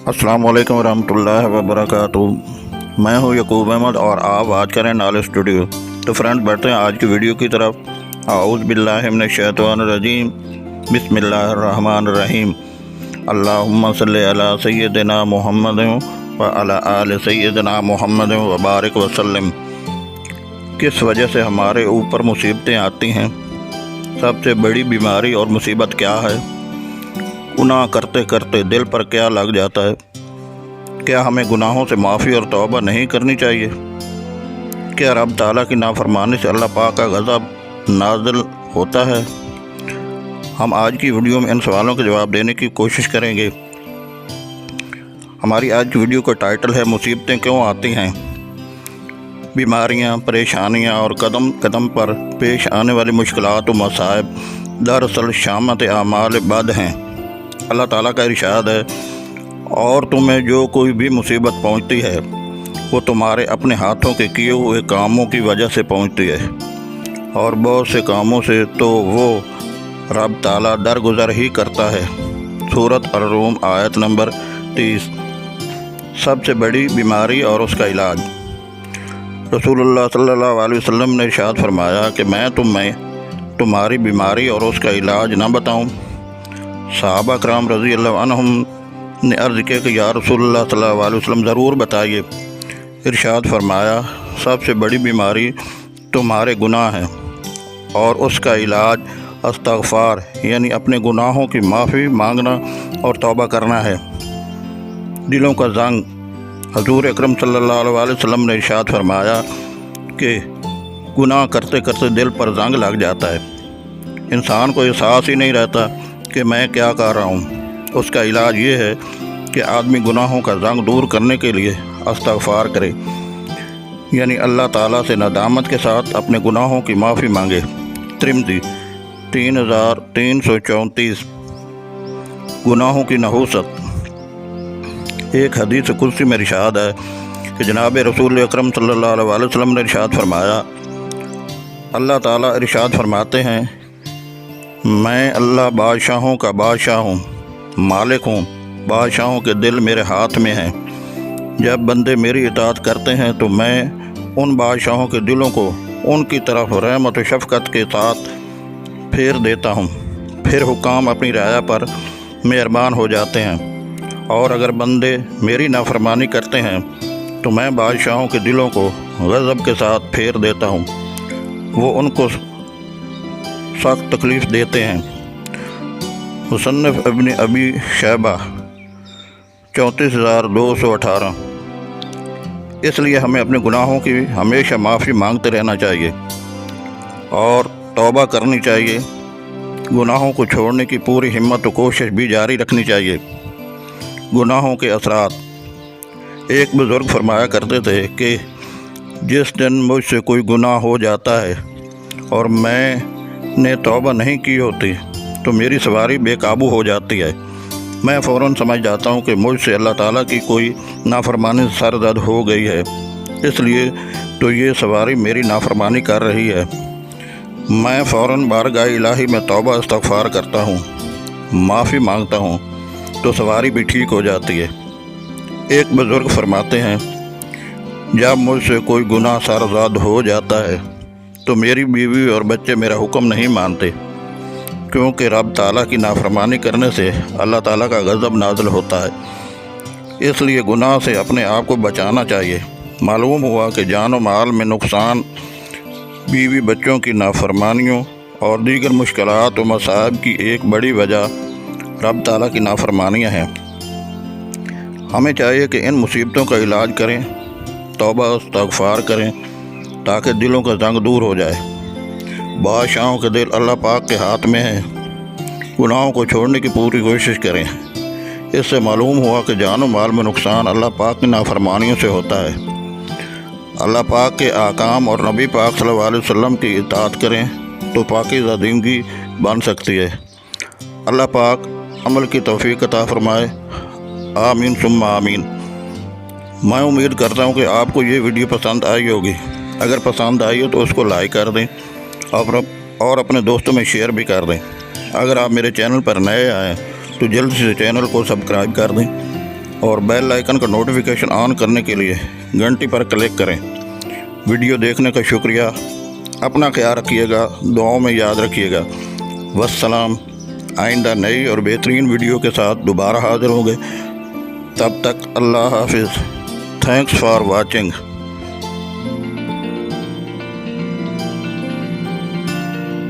अस्सलाम वालेकुम रहमतुल्लाहि व बरकातुहू। मैं हूँ यकूब अहमद और आप बात करें नाले स्टूडियो। तो फ्रेंड्स, बढ़ते हैं आज की वीडियो की तरफ। आऊज़ु बिल्लाहि मिनश शैतानिर रजीम, बिस्मिल्लाहिर रहमानिर रहीम। अल्लाहुम्मा सल्लि अला सय्यिदिना मुहम्मद व अला आलि सय्यिदिना मुहम्मद व बारिक वसल्लम। किस वजह से हमारे ऊपर मुसीबतें आती हैं? सबसे बड़ी बीमारी और मुसीबत क्या है? गुनाह करते करते दिल पर क्या लग जाता है? क्या हमें गुनाहों से माफ़ी और तौबा नहीं करनी चाहिए? क्या रब ताला की नाफरमानी से अल्लाह पाक का गज़ब नाज़िल होता है? हम आज की वीडियो में इन सवालों के जवाब देने की कोशिश करेंगे। हमारी आज की वीडियो का टाइटल है मुसीबतें क्यों आती हैं। बीमारियां, परेशानियां और कदम कदम पर पेश आने वाली मुश्किलात व मसाइब दरअसल शामत आमाल बद हैं। अल्लाह ताला का इरशाद है, और तुम्हें जो कोई भी मुसीबत पहुंचती है वो तुम्हारे अपने हाथों के किए हुए कामों की वजह से पहुंचती है, और बहुत से कामों से तो वो रब ताला दरगुजर ही करता है। सूरत अर-रूम आयत नंबर 30। सबसे बड़ी बीमारी और उसका इलाज। रसूलुल्लाह सल्लल्लाहु अलैहि वसल्लम ने इरशाद फरमाया कि मैं तुम्हें तुम्हारी बीमारी और उसका इलाज न बताऊं? सहाबा कराम रज़ी अल्लाह अन्हुम ने अर्ज़ किया कि या रसूलुल्लाह सल्लल्लाहु अलैहि वसल्लम ज़रूर बताइए। इरशाद फरमाया, सबसे बड़ी बीमारी तुम्हारे गुनाह हैं और उसका इलाज इस्तिग़फ़ार यानी अपने गुनाहों की माफ़ी मांगना और तौबा करना है। दिलों का ज़ंग। हज़ूर अकरम सल्लल्लाहु अलैहि वसल्लम ने इरशाद फरमाया कि गुनाह करते करते दिल पर ज़ंग लग जाता है। इंसान को एहसास ही नहीं रहता कि मैं क्या कर रहा हूँ। उसका इलाज ये है कि आदमी गुनाहों का ज़ंग दूर करने के लिए इस्तिग़फ़ार करे, यानी अल्लाह ताला से नदामत के साथ अपने गुनाहों की माफ़ी मांगे। तिरमिज़ी 3334। गुनाहों की नहूसत। एक हदीस कुदसी में इरशाद है कि जनाब रसूल अकरम सल्लल्लाहु अलैहि वसल्लम ने इरशाद फरमाया, अल्लाह ताला इरशाद फरमाते हैं, मैं अल्लाह बादशाहों का बादशाह हूँ, मालिक हूँ, बादशाहों के दिल मेरे हाथ में हैं। जब बंदे मेरी इताअत करते हैं तो मैं उन बादशाहों के दिलों को उनकी तरफ रहमत व शफ़क़त के साथ फेर देता हूँ। फिर हुकाम अपनी राया पर मेहरबान हो जाते हैं, और अगर बंदे मेरी नाफरमानी करते हैं तो मैं बादशाहों के दिलों को गज़ब के साथ फेर देता हूँ। वो उनको सख्त तकलीफ़ देते हैं। मुसन्नफ़ इब्न अबी शैबा 34,218। इसलिए हमें अपने गुनाहों की हमेशा माफ़ी मांगते रहना चाहिए और तौबा करनी चाहिए। गुनाहों को छोड़ने की पूरी हिम्मत व कोशिश भी जारी रखनी चाहिए। गुनाहों के असरात। एक बुज़ुर्ग फरमाया करते थे कि जिस दिन मुझसे कोई गुनाह हो जाता है और मैंने तौबा नहीं की होती तो मेरी सवारी बेकाबू हो जाती है। मैं फ़ौरन समझ जाता हूँ कि मुझसे अल्लाह ताला की कोई नाफरमानी सरदर्द हो गई है, इसलिए तो ये सवारी मेरी नाफरमानी कर रही है। मैं फ़ौरन बारगाह इलाही में तौबा इस्तिग़फ़ार करता हूँ, माफ़ी मांगता हूँ, तो सवारी भी ठीक हो जाती है। एक बुज़ुर्ग फरमाते हैं, जब मुझसे कोई गुनाह सरज़द हो जाता है तो मेरी बीवी और बच्चे मेरा हुक्म नहीं मानते, क्योंकि रब ताला की नाफरमानी करने से अल्लाह ताला का गज़ब नाज़िल होता है। इसलिए गुनाह से अपने आप को बचाना चाहिए। मालूम हुआ कि जान व माल में नुकसान, बीवी बच्चों की नाफरमानियों और दीगर मुश्किलात व मसाइब की एक बड़ी वजह रब ताला की नाफरमानियाँ हैं। हमें चाहिए कि इन मुसीबतों का इलाज करें, तौबा इस्तिग़फ़ार करें, ताकि दिलों का ज़ंग दूर हो जाए। बादशाहों के दिल अल्लाह पाक के हाथ में है। गुनाहों को छोड़ने की पूरी कोशिश करें। इससे मालूम हुआ कि जान व माल में नुकसान अल्लाह पाक की नाफरमानियों से होता है। अल्लाह पाक के आकाम और नबी पाक सल्लल्लाहु अलैहि वसल्लम की इताअत करें तो पाकीज़ा ज़िंदगी बन सकती है। अल्लाह पाक अमल की तौफ़ीक़ अता फरमाए। आमीन सुम्मा आमीन। मैं उम्मीद करता हूँ कि आपको ये वीडियो पसंद आई होगी। अगर पसंद आई हो तो उसको लाइक कर दें और अपने दोस्तों में शेयर भी कर दें। अगर आप मेरे चैनल पर नए आएँ तो जल्द से चैनल को सब्सक्राइब कर दें। اور بیل آئیکن کا نوٹیفیکیشن آن کرنے کے لیے گھنٹی پر کلک کریں۔ ویڈیو دیکھنے کا شکریہ، اپنا خیال رکھیے گا، دعاؤں میں یاد رکھیے گا۔ والسلام، آئندہ نئی اور بہترین ویڈیو کے ساتھ دوبارہ حاضر ہوں گے، تب تک اللہ حافظ۔ Thanks for watching.